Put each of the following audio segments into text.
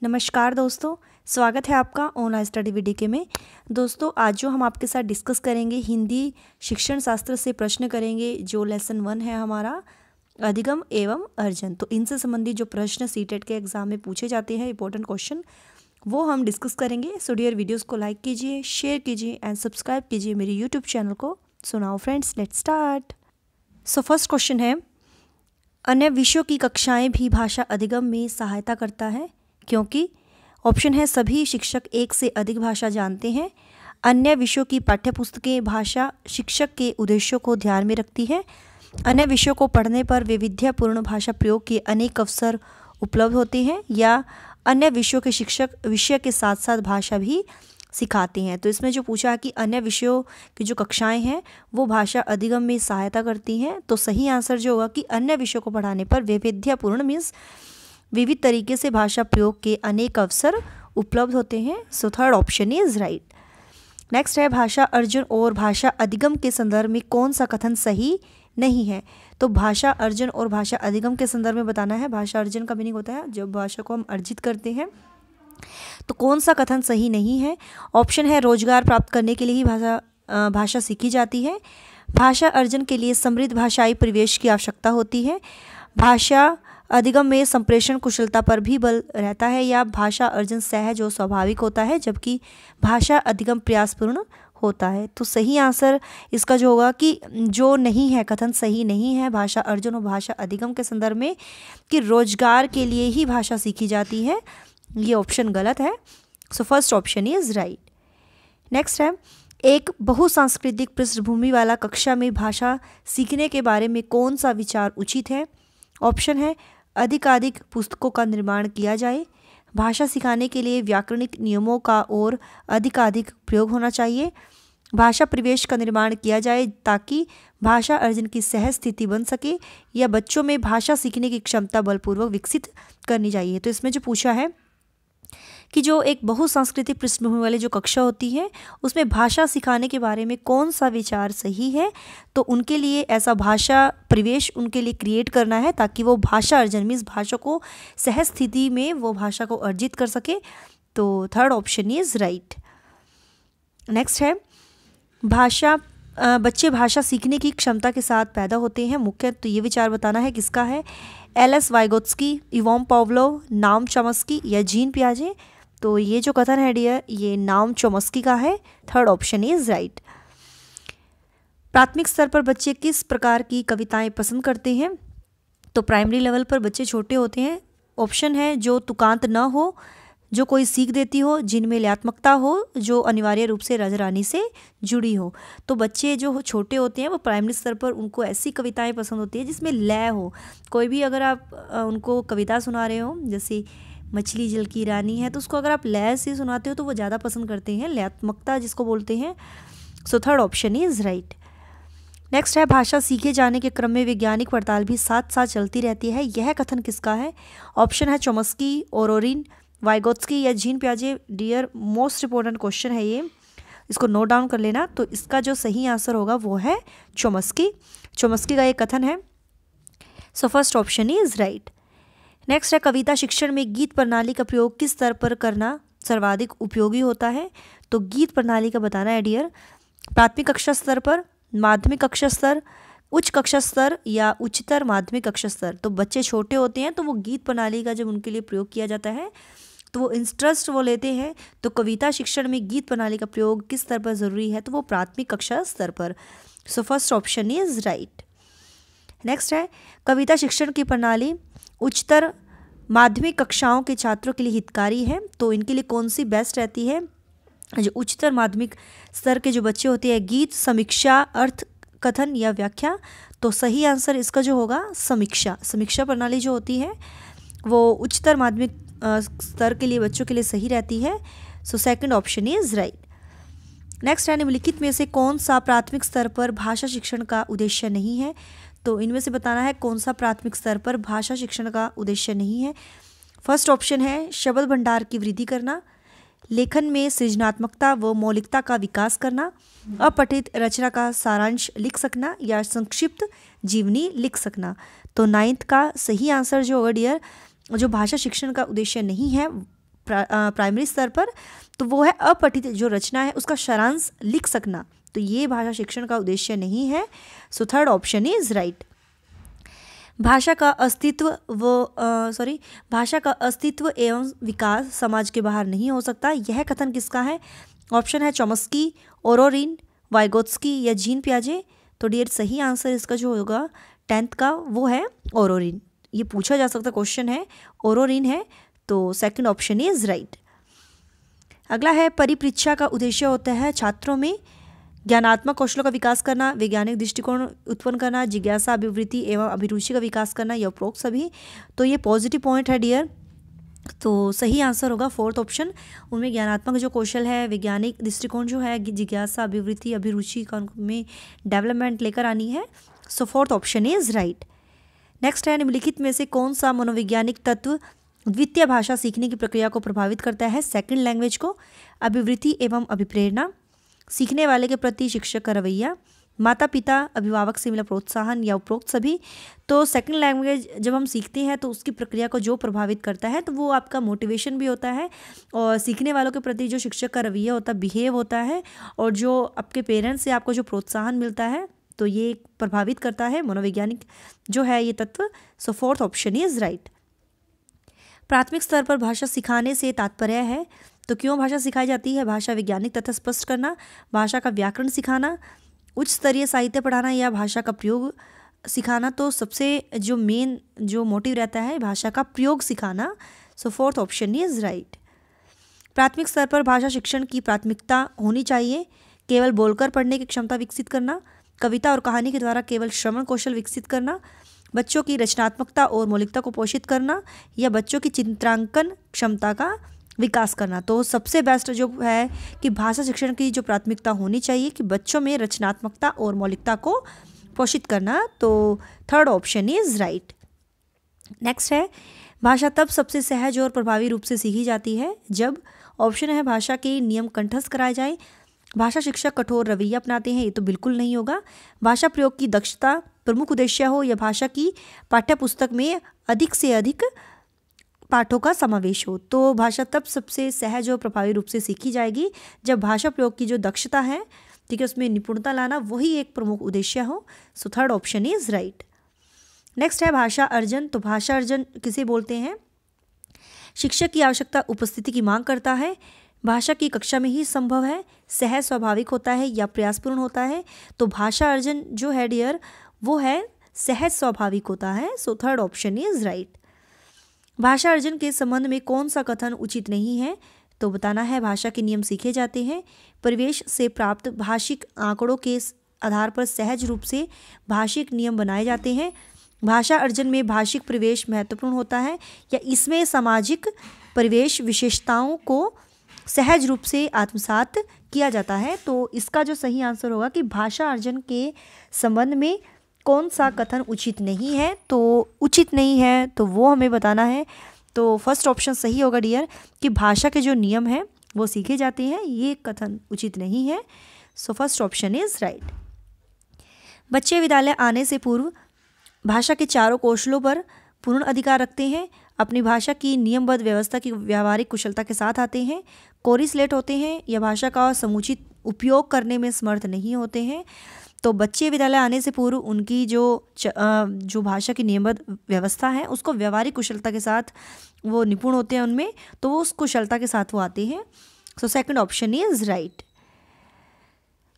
नमस्कार दोस्तों, स्वागत है आपका ऑनलाइन स्टडी वीडियो में। दोस्तों आज जो हम आपके साथ डिस्कस करेंगे हिंदी शिक्षण शास्त्र से प्रश्न करेंगे। जो लेसन 1 है हमारा अधिगम एवं अर्जन, तो इनसे संबंधित जो प्रश्न सीटेट के एग्जाम में पूछे जाते हैं इंपॉर्टेंट क्वेश्चन, वो हम डिस्कस करेंगे। सो डियर वीडियोज़ को लाइक कीजिए, शेयर कीजिए एंड सब्सक्राइब कीजिए मेरे यूट्यूब चैनल को। सुनाओ friends, let's start. So first question है, अन्य विषयों की कक्षाएं भी भाषा अधिगम में सहायता करता है क्योंकि ऑप्शन है सभी शिक्षक एक से अधिक भाषा जानते हैं। अन्य विषयों की पाठ्यपुस्तकें भाषा शिक्षक के उद्देश्यों को ध्यान में रखती है। अन्य विषयों को पढ़ने पर वैविध्यपूर्ण भाषा प्रयोग के अनेक अवसर उपलब्ध होते हैं, या अन्य विषयों के शिक्षक विषय के साथ साथ भाषा भी सिखाते हैं। तो इसमें जो पूछा है कि अन्य विषयों की जो कक्षाएं हैं वो भाषा अधिगम में सहायता करती हैं, तो सही आंसर जो होगा कि अन्य विषयों को पढ़ाने पर वैविध्यपूर्ण मीन्स विविध तरीके से भाषा प्रयोग के अनेक अवसर उपलब्ध होते हैं। So third option is right. Next है, भाषा अर्जन और भाषा अधिगम के संदर्भ में कौन सा कथन सही नहीं है। तो भाषा अर्जन और भाषा अधिगम के संदर्भ में बताना है। भाषा अर्जन का मीनिंग होता है जब भाषा को हम अर्जित करते हैं, तो कौन सा कथन सही नहीं है। ऑप्शन है रोजगार प्राप्त करने के लिए ही भाषा सीखी जाती है। भाषा अर्जन के लिए समृद्ध भाषाई परिवेश की आवश्यकता होती है। भाषा अधिगम में संप्रेषण कुशलता पर भी बल रहता है, या भाषा अर्जन सहज और स्वाभाविक होता है जबकि भाषा अधिगम प्रयासपूर्ण होता है। तो सही आंसर इसका जो होगा कि जो नहीं है, कथन सही नहीं है भाषा अर्जन और भाषा अधिगम के संदर्भ में कि रोजगार के लिए ही भाषा सीखी जाती है, ये ऑप्शन गलत है। So first option is right. Next है, एक बहुसांस्कृतिक पृष्ठभूमि वाला कक्षा में भाषा सीखने के बारे में कौन सा विचार उचित है। ऑप्शन है अधिकाधिक पुस्तकों का निर्माण किया जाए, भाषा सिखाने के लिए व्याकरणिक नियमों का और अधिकाधिक प्रयोग होना चाहिए, भाषा परिवेश का निर्माण किया जाए ताकि भाषा अर्जन की सहज स्थिति बन सके, या बच्चों में भाषा सीखने की क्षमता बलपूर्वक विकसित करनी चाहिए। तो इसमें जो पूछा है कि जो एक बहुसांस्कृतिक पृष्ठभूमि वाली जो कक्षा होती है उसमें भाषा सिखाने के बारे में कौन सा विचार सही है, तो उनके लिए ऐसा भाषा परिवेश उनके लिए क्रिएट करना है ताकि वो भाषा अर्जन मीन्स भाषा को सहज स्थिति में वो भाषा को अर्जित कर सके। तो third option is right. Next है, बच्चे भाषा सीखने की क्षमता के साथ पैदा होते हैं मुख्य, तो ये विचार बताना है किसका है। एल.एस. वाइगोत्स्की, इवोन पाव्लोव, नाम चॉम्स्की या जीन पियाजे। तो ये जो कथन है डियर, ये नाम चॉम्स्की का है। Third option is right. प्राथमिक स्तर पर बच्चे किस प्रकार की कविताएं पसंद करते हैं। तो प्राइमरी लेवल पर बच्चे छोटे होते हैं। ऑप्शन है जो तुकांत न हो, जो कोई सीख देती हो, जिनमें लयात्मकता हो, जो अनिवार्य रूप से राजरानी से जुड़ी हो। तो बच्चे जो छोटे होते हैं वो प्राइमरी स्तर पर उनको ऐसी कविताएं पसंद होती है जिसमें लय हो। कोई भी अगर आप उनको कविता सुना रहे हो, जैसे मछली जल की रानी है, तो उसको अगर आप लय से सुनाते हो तो वो ज़्यादा पसंद करते हैं, लयात्मकता जिसको बोलते हैं। So third option is right. Next है, भाषा सीखे जाने के क्रम में वैज्ञानिक पड़ताल भी साथ साथ चलती रहती है, यह कथन किसका है। ऑप्शन है चॉम्स्की, ओरोरिन, वाइगोत्स्की या जीन पियाजे। डियर मोस्ट इंपॉर्टेंट क्वेश्चन है ये, इसको नोट डाउन कर लेना। तो इसका जो सही आंसर होगा वो है चॉम्स्की। चॉम्स्की का ये कथन है। So first option is right. Next है, कविता शिक्षण में गीत प्रणाली का प्रयोग किस स्तर पर करना सर्वाधिक उपयोगी होता है। तो गीत प्रणाली का बताना है डियर, प्राथमिक कक्षा स्तर पर, माध्यमिक कक्षा स्तर, उच्च कक्षा स्तर या उच्चतर माध्यमिक कक्षा स्तर। तो बच्चे छोटे होते हैं तो वो गीत प्रणाली का जब उनके लिए प्रयोग किया जाता है तो वो इंटरेस्ट वो लेते हैं। तो कविता शिक्षण में गीत प्रणाली का प्रयोग किस स्तर पर ज़रूरी है, तो वो प्राथमिक कक्षा स्तर पर। So first option is right. Next है, कविता शिक्षण की प्रणाली उच्चतर माध्यमिक कक्षाओं के छात्रों के लिए हितकारी है, तो इनके लिए कौन सी बेस्ट रहती है। जो उच्चतर माध्यमिक स्तर के जो बच्चे होते हैं, गीत, समीक्षा, अर्थ कथन या व्याख्या। तो सही आंसर इसका जो होगा समीक्षा। समीक्षा प्रणाली जो होती है वो उच्चतर माध्यमिक स्तर के लिए बच्चों के लिए सही रहती है। So second option is right. Next है, निम्नलिखित में से कौन सा प्राथमिक स्तर पर भाषा शिक्षण का उद्देश्य नहीं है। तो इनमें से बताना है कौन सा प्राथमिक स्तर पर भाषा शिक्षण का उद्देश्य नहीं है। फर्स्ट ऑप्शन है शब्द भंडार की वृद्धि करना, लेखन में सृजनात्मकता व मौलिकता का विकास करना, अपठित रचना का सारांश लिख सकना या संक्षिप्त जीवनी लिख सकना। तो 9th का सही आंसर जो होगा डियर, जो भाषा शिक्षण का उद्देश्य नहीं है प्राइमरी स्तर पर, तो वो है अपठित जो रचना है उसका सारांश लिख सकना। तो ये भाषा शिक्षण का उद्देश्य नहीं है। So third option is right. भाषा का अस्तित्व एवं विकास समाज के बाहर नहीं हो सकता, यह कथन किसका है? ऑप्शन है चॉम्स्की, ओरोरिन, वाइगोत्स्की या जीन पियाजे। तो डियर सही आंसर इसका जो होगा 10th का वो है ओरोरिन। ये पूछा जा सकता क्वेश्चन है, ओरोरिन है, तो सेकंड ऑप्शन इज राइट। अगला है परिपरीक्षा का उद्देश्य होता है छात्रों में ज्ञानात्मक कौशलों का विकास करना, वैज्ञानिक दृष्टिकोण उत्पन्न करना, जिज्ञासा, अभिवृत्ति एवं अभिरुचि का विकास करना, या उपरोक्त सभी। तो ये पॉजिटिव पॉइंट है डियर, तो सही आंसर होगा फोर्थ ऑप्शन। उनमें ज्ञानात्मक जो कौशल है, वैज्ञानिक दृष्टिकोण जो है, जिज्ञासा, अभिवृत्ति, अभिरुचि का में डेवलपमेंट लेकर आनी है। So fourth option is right. Next है निम्नलिखित में से कौन सा मनोवैज्ञानिक तत्व द्वितीय भाषा सीखने की प्रक्रिया को प्रभावित करता है? सेकंड लैंग्वेज को, अभिवृत्ति एवं अभिप्रेरणा, सीखने वाले के प्रति शिक्षक का रवैया, माता पिता अभिभावक से मिला प्रोत्साहन, या उपरोक्त सभी। तो सेकंड लैंग्वेज जब हम सीखते हैं तो उसकी प्रक्रिया को जो प्रभावित करता है तो वो आपका मोटिवेशन भी होता है, और सीखने वालों के प्रति जो शिक्षक का रवैया होता है, बिहेव होता है, और जो आपके पेरेंट्स से आपको जो प्रोत्साहन मिलता है, तो ये प्रभावित करता है मनोवैज्ञानिक जो है ये तत्व। सो फोर्थ ऑप्शन इज राइट। प्राथमिक स्तर पर भाषा सिखाने से तात्पर्य है, तो क्यों भाषा सिखाई जाती है? भाषा वैज्ञानिक तथ्य स्पष्ट करना, भाषा का व्याकरण सिखाना, उच्च स्तरीय साहित्य पढ़ाना, या भाषा का प्रयोग सिखाना। तो सबसे जो मेन जो मोटिव रहता है भाषा का प्रयोग सिखाना। सो फोर्थ ऑप्शन इज राइट। प्राथमिक स्तर पर भाषा शिक्षण की प्राथमिकता होनी चाहिए केवल बोलकर पढ़ने की क्षमता विकसित करना, कविता और कहानी के द्वारा केवल श्रवण कौशल विकसित करना, बच्चों की रचनात्मकता और मौलिकता को पोषित करना, या बच्चों की चित्रांकन क्षमता का विकास करना। तो सबसे बेस्ट जो है कि भाषा शिक्षण की जो प्राथमिकता होनी चाहिए कि बच्चों में रचनात्मकता और मौलिकता को पोषित करना। तो third option is right. Next है भाषा तब सबसे सहज और प्रभावी रूप से सीखी जाती है जब, ऑप्शन है भाषा के नियम कंठस्थ कराए जाए, भाषा शिक्षक कठोर रवैया अपनाते हैं, ये तो बिल्कुल नहीं होगा, भाषा प्रयोग की दक्षता प्रमुख उद्देश्य हो, या भाषा की पाठ्यपुस्तक में अधिक से अधिक पाठों का समावेश हो। तो भाषा तब सबसे सहज और प्रभावी रूप से सीखी जाएगी जब भाषा प्रयोग की जो दक्षता है, ठीक है, उसमें निपुणता लाना वही एक प्रमुख उद्देश्य हो। So third option is right. Next है भाषा अर्जन। तो भाषा अर्जन किसे बोलते हैं? शिक्षक की आवश्यकता उपस्थिति की मांग करता है, भाषा की कक्षा में ही संभव है, सहज स्वाभाविक होता है, या प्रयासपूर्ण होता है। तो भाषा अर्जन जो है डियर वो है सहज स्वाभाविक होता है। So third option is right. भाषा अर्जन के संबंध में कौन सा कथन उचित नहीं है? तो बताना है भाषा के नियम सीखे जाते हैं, परिवेश से प्राप्त भाषिक आंकड़ों के आधार पर सहज रूप से भाषिक नियम बनाए जाते हैं, भाषा अर्जन में भाषिक परिवेश महत्वपूर्ण होता है, या इसमें सामाजिक परिवेश विशेषताओं को सहज रूप से आत्मसात किया जाता है। तो इसका जो सही आंसर होगा कि भाषा अर्जन के संबंध में कौन सा कथन उचित नहीं है? तो उचित नहीं है तो वो हमें बताना है। तो फर्स्ट ऑप्शन सही होगा डियर कि भाषा के जो नियम हैं वो सीखे जाते हैं, ये कथन उचित नहीं है। So first option is right. बच्चे विद्यालय आने से पूर्व भाषा के चारों कौशलों पर पूर्ण अधिकार रखते हैं, अपनी भाषा की नियमबद्ध व्यवस्था की व्यावहारिक कुशलता के साथ आते हैं, कोरिलेट होते हैं, या भाषा का समुचित उपयोग करने में समर्थ नहीं होते हैं। तो बच्चे विद्यालय आने से पूर्व उनकी जो भाषा की नियमबद्ध व्यवस्था है उसको व्यावहारिक कुशलता के साथ वो निपुण होते हैं उनमें, तो वो उस कुशलता के साथ वो आते हैं। So second option is right.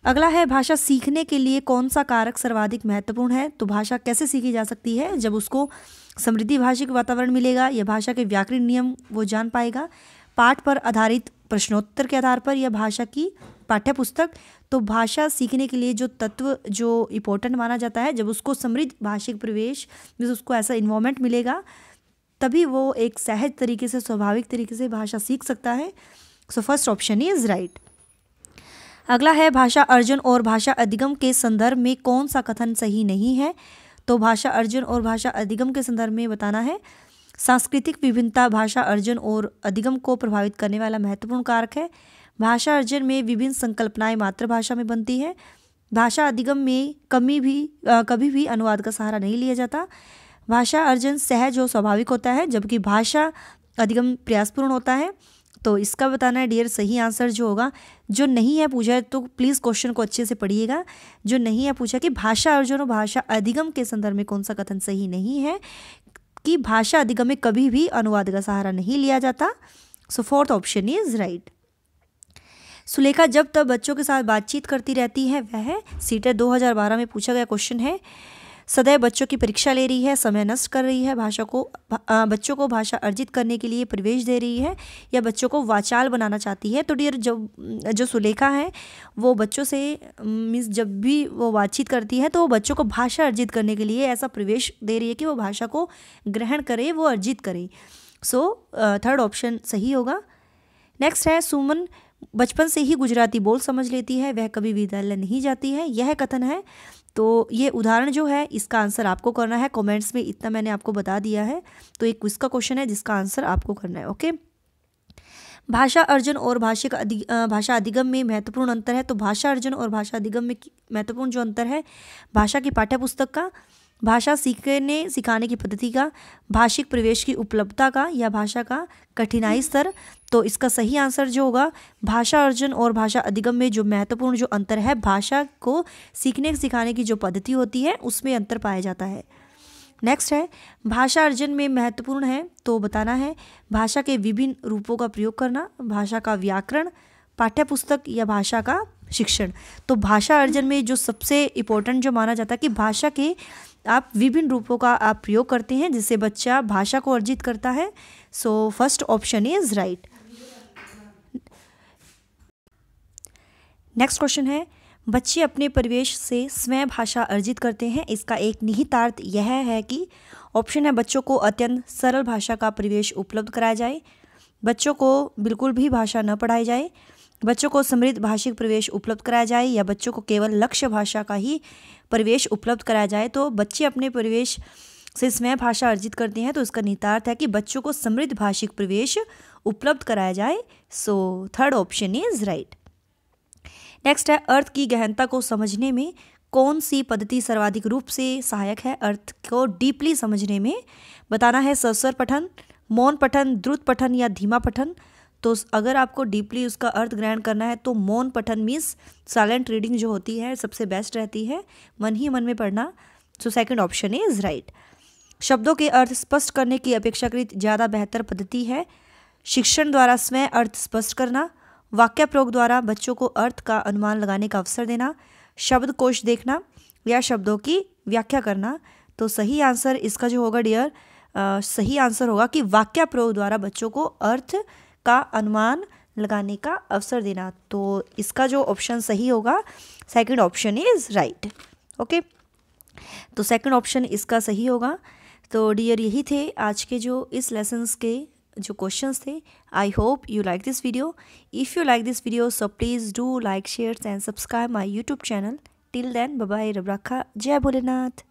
अगला है भाषा सीखने के लिए कौन सा कारक सर्वाधिक महत्वपूर्ण है? तो भाषा कैसे सीखी जा सकती है? जब उसको समृद्धि भाषिक वातावरण मिलेगा, या भाषा के व्याकरण नियम वो जान पाएगा, पाठ पर आधारित प्रश्नोत्तर के आधार पर, या भाषा की पाठ्यपुस्तक। तो भाषा सीखने के लिए जो तत्व जो इम्पोर्टेंट माना जाता है, जब उसको समृद्ध भाषिक परिवेश में उसको ऐसा इन्वायरमेंट मिलेगा तभी वो एक सहज तरीके से स्वाभाविक तरीके से भाषा सीख सकता है। So first option is right. अगला है भाषा अर्जन और भाषा अधिगम के संदर्भ में कौन सा कथन सही नहीं है? तो भाषा अर्जन और भाषा अधिगम के संदर्भ में बताना है सांस्कृतिक विभिन्नता भाषा अर्जन और अधिगम को प्रभावित करने वाला महत्वपूर्ण कारक है, भाषा अर्जन में विभिन्न संकल्पनाएं मातृभाषा में बनती है, भाषा अधिगम में कभी भी अनुवाद का सहारा नहीं लिया जाता, भाषा अर्जन सहज और स्वाभाविक होता है, जबकि भाषा अधिगम प्रयासपूर्ण होता है। तो इसका बताना है डियर सही आंसर जो होगा, जो नहीं है पूछा है तो प्लीज़ क्वेश्चन को अच्छे से पढ़िएगा। जो नहीं है पूछा कि भाषा अर्जन और भाषा अधिगम के संदर्भ में कौन सा कथन सही नहीं है, कि भाषा अधिगम में कभी भी अनुवाद का सहारा नहीं लिया जाता। So fourth option is right. Sulekha जब तब बच्चों के साथ बातचीत करती रहती है, वह सीटेट 2012 में पूछा गया क्वेश्चन है। सदैव बच्चों की परीक्षा ले रही है, समय नष्ट कर रही है, बच्चों को भाषा अर्जित करने के लिए प्रवेश दे रही है, या बच्चों को वाचाल बनाना चाहती है। तो डियर जो सुलेखा है वो बच्चों से मीन्स जब भी वो बातचीत करती है तो वो बच्चों को भाषा अर्जित करने के लिए ऐसा प्रवेश दे रही है कि वो भाषा को ग्रहण करे, वो अर्जित करे। सो थर्ड ऑप्शन सही होगा। नेक्स्ट है सुमन बचपन से ही गुजराती बोल समझ लेती है, वह कभी विद्यालय नहीं जाती है, यह कथन है। तो ये उदाहरण जो है इसका आंसर आपको करना है कमेंट्स में, इतना मैंने आपको बता दिया है। तो एक क्विज का क्वेश्चन है जिसका आंसर आपको करना है। ओके, भाषा अर्जन और भाषा अधिगम में महत्वपूर्ण अंतर है। तो भाषा अर्जन और भाषा अधिगम में महत्वपूर्ण जो अंतर है, भाषा की पाठ्यपुस्तक का, भाषा सीखने सिखाने की पद्धति का, भाषिक प्रवेश की उपलब्धता का, या भाषा का कठिनाई स्तर। तो इसका सही आंसर जो होगा, भाषा अर्जन और भाषा अधिगम में जो महत्वपूर्ण जो अंतर है, भाषा को सीखने सिखाने की जो पद्धति होती है उसमें अंतर पाया जाता है। नेक्स्ट है भाषा अर्जन में महत्वपूर्ण है, तो बताना है भाषा के विभिन्न रूपों का प्रयोग करना, भाषा का व्याकरण, पाठ्यपुस्तक, या भाषा का शिक्षण। तो भाषा अर्जन में जो सबसे इम्पोर्टेंट जो माना जाता है कि भाषा के आप विभिन्न रूपों का आप प्रयोग करते हैं जिससे बच्चा भाषा को अर्जित करता है। So first option is right. Next question है बच्चे अपने परिवेश से स्वयं भाषा अर्जित करते हैं, इसका एक निहितार्थ यह है कि ऑप्शन है बच्चों को अत्यंत सरल भाषा का परिवेश उपलब्ध कराया जाए, बच्चों को बिल्कुल भी भाषा न पढ़ाई जाए, बच्चों को समृद्ध भाषिक प्रवेश उपलब्ध कराया जाए, या बच्चों को केवल लक्ष्य भाषा का ही परिवेश उपलब्ध कराया जाए। तो बच्चे अपने परिवेश से स्वयं भाषा अर्जित करते हैं, तो इसका निहितार्थ है कि बच्चों को समृद्ध भाषिक प्रवेश उपलब्ध कराया जाए। So third option is right. Next है अर्थ की गहनता को समझने में कौन सी पद्धति सर्वाधिक रूप से सहायक है। अर्थ को डीपली समझने में बताना है सस्वर पठन, मौन पठन, द्रुत पठन, या धीमा पठन। तो अगर आपको डीपली उसका अर्थ ग्रहण करना है तो मौन पठन मीन्स साइलेंट रीडिंग जो होती है सबसे बेस्ट रहती है, मन ही मन में पढ़ना। So second option is right. शब्दों के अर्थ स्पष्ट करने की अपेक्षाकृत ज़्यादा बेहतर पद्धति है शिक्षण द्वारा स्वयं अर्थ स्पष्ट करना, वाक्य प्रयोग द्वारा बच्चों को अर्थ का अनुमान लगाने का अवसर देना, शब्दकोश देखना, या शब्दों की व्याख्या करना। तो सही आंसर इसका जो होगा डियर, सही आंसर होगा कि वाक्य प्रयोग द्वारा बच्चों को अर्थ का अनुमान लगाने का अवसर देना। तो इसका जो ऑप्शन सही होगा second option is right. Okay, तो सेकंड ऑप्शन इसका सही होगा। तो डियर यही थे आज के जो इस लेसन्स के जो क्वेश्चंस थे। I hope you like this video. If you like this video so please do like, share and subscribe my YouTube channel. Till then bye bye, रब रखा, जय भोलेनाथ।